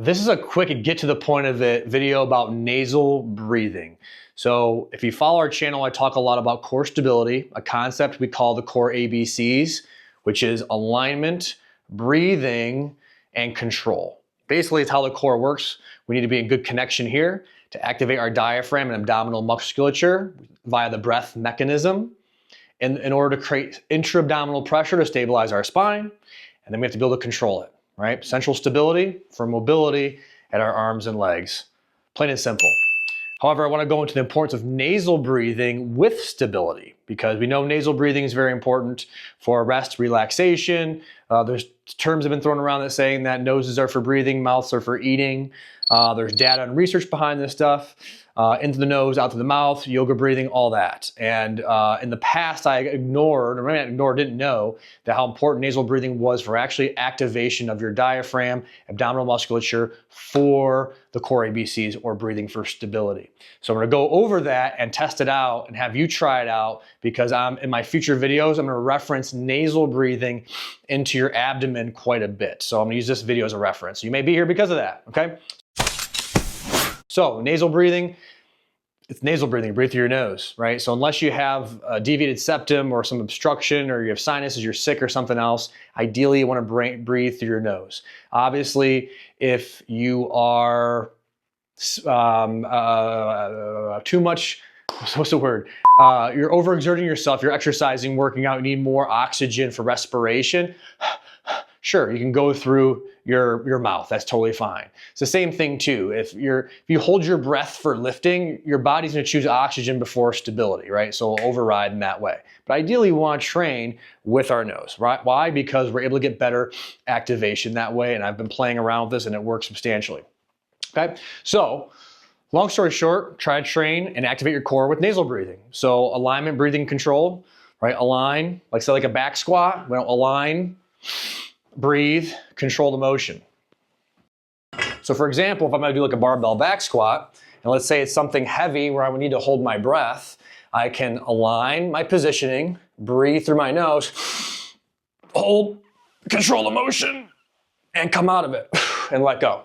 This is a quick get to the point of it video about nasal breathing. So if you follow our channel, I talk a lot about core stability, a concept we call the core ABCs, which is alignment, breathing, and control. Basically, it's how the core works. We need to be in good connection here to activate our diaphragm and abdominal musculature via the breath mechanism in order to create intra-abdominal pressure to stabilize our spine, and then we have to be able to control it. Right? Central stability for mobility at our arms and legs. Plain and simple. However, I want to go into the importance of nasal breathing with stability because we know nasal breathing is very important for rest, relaxation. There's terms have been thrown around that saying that noses are for breathing, mouths are for eating. There's data and research behind this stuff. Into the nose, out to the mouth, yoga breathing, all that. And in the past, I didn't know that how important nasal breathing was for actually activation of your diaphragm, abdominal musculature for the core ABCs or breathing for stability. So I'm gonna go over that and test it out and have you try it out because in my future videos, I'm gonna reference nasal breathing into your abdomen quite a bit. So I'm gonna use this video as a reference. You may be here because of that, okay? So nasal breathing, it's nasal breathing, breathe through your nose, right? So unless you have a deviated septum or some obstruction or you have sinuses, you're sick or something else, ideally you wanna breathe through your nose. Obviously, if you are too much, what's the word? You're overexerting yourself, you're exercising, working out, you need more oxygen for respiration. Sure, you can go through your mouth. That's totally fine. It's the same thing too. If you hold your breath for lifting, your body's gonna choose oxygen before stability, right? So it'll override in that way. But ideally, we wanna train with our nose, right? Why? Because we're able to get better activation that way, and I've been playing around with this and it works substantially. Okay, so long story short, try to train and activate your core with nasal breathing. So alignment, breathing, control, right? Align, like say like a back squat, we don't align, breathe, control the motion. So for example, if I'm gonna do like a barbell back squat, and let's say it's something heavy where I would need to hold my breath, I can align my positioning, breathe through my nose, hold, control the motion, and come out of it, and let go.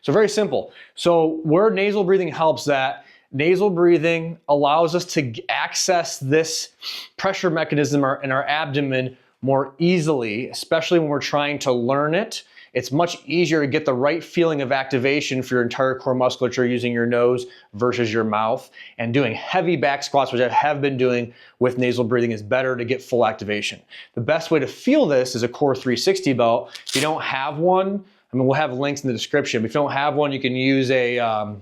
So very simple. So where nasal breathing helps that, nasal breathing allows us to access this pressure mechanism in our abdomen more easily, especially when we're trying to learn it. It's much easier to get the right feeling of activation for your entire core musculature using your nose versus your mouth. And doing heavy back squats, which I have been doing with nasal breathing, is better to get full activation. The best way to feel this is a Core360 belt. If you don't have one, I mean, we'll have links in the description. If you don't have one, you can use a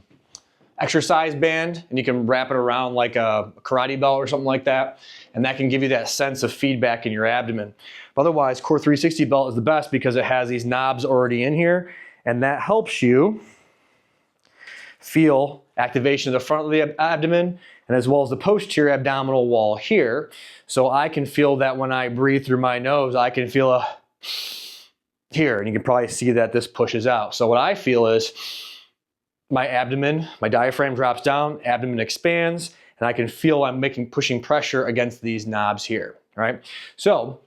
exercise band and you can wrap it around like a karate belt or something like that. And that can give you that sense of feedback in your abdomen. But otherwise, Core360 belt is the best because it has these knobs already in here and that helps you feel activation of the front of the abdomen and as well as the posterior abdominal wall here. So I can feel that when I breathe through my nose, I can feel a here, and you can probably see that this pushes out. So what I feel is my abdomen, my diaphragm drops down, abdomen expands, and I can feel I'm pushing pressure against these knobs here, right? So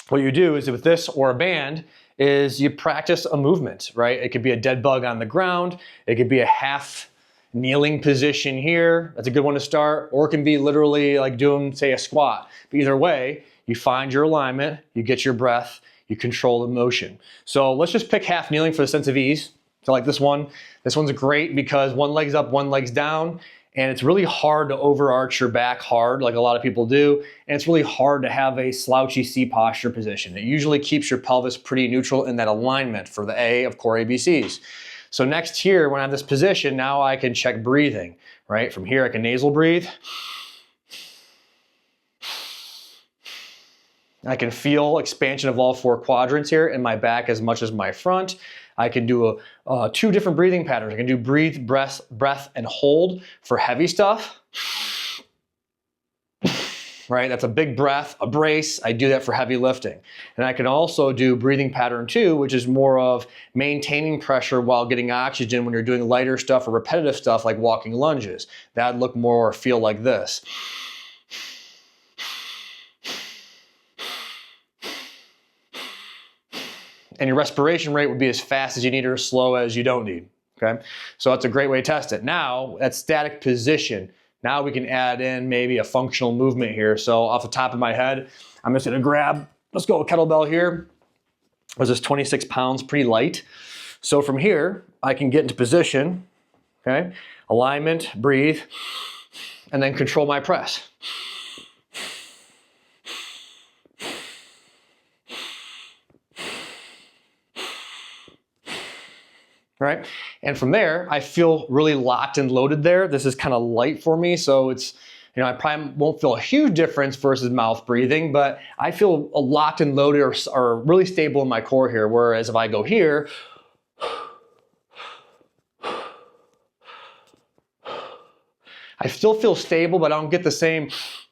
what you do is with this or a band is you practice a movement, right? It could be a dead bug on the ground. It could be a half kneeling position here. That's a good one to start. Or it can be literally like doing, say, a squat. But either way, you find your alignment, you get your breath, you control the motion. So let's just pick half kneeling for the sense of ease. So like this one. This one's great because one leg's up, one leg's down, and it's really hard to overarch your back hard like a lot of people do, and it's really hard to have a slouchy C posture position. It usually keeps your pelvis pretty neutral in that alignment for the A of core ABCs. So next here, when I have this position, now I can check breathing, right? From here, I can nasal breathe. I can feel expansion of all four quadrants here in my back as much as my front. I can do two different breathing patterns. I can do breathe, breath, and hold for heavy stuff. Right, that's a big breath, a brace. I do that for heavy lifting. And I can also do breathing pattern 2, which is more of maintaining pressure while getting oxygen when you're doing lighter stuff or repetitive stuff like walking lunges. That'd look more or feel like this. and your respiration rate would be as fast as you need or as slow as you don't need, okay? So that's a great way to test it. Now, that static position, now we can add in maybe a functional movement here. So off the top of my head, I'm just gonna grab, let's go with kettlebell here. Was this 26 pounds, pretty light. So from here, I can get into position, okay? Alignment, breathe, and then control my press. Right? And from there, I feel really locked and loaded there. This is kind of light for me, so it's, you know, I probably won't feel a huge difference versus mouth breathing, but I feel locked and loaded or really stable in my core here. Whereas if I go here, I still feel stable, but I don't get the same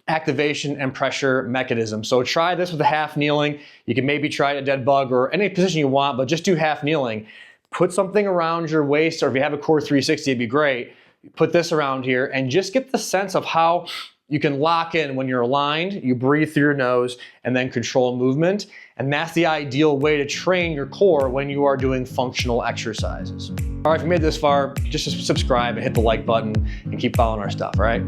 activation and pressure mechanism. So try this with a half kneeling. You can maybe try a dead bug or any position you want, but just do half kneeling. Put something around your waist, or if you have a Core360, it'd be great. Put this around here and just get the sense of how you can lock in when you're aligned, you breathe through your nose, and then control movement. And that's the ideal way to train your core when you are doing functional exercises. All right, if you made it this far, just subscribe and hit the like button and keep following our stuff, all right?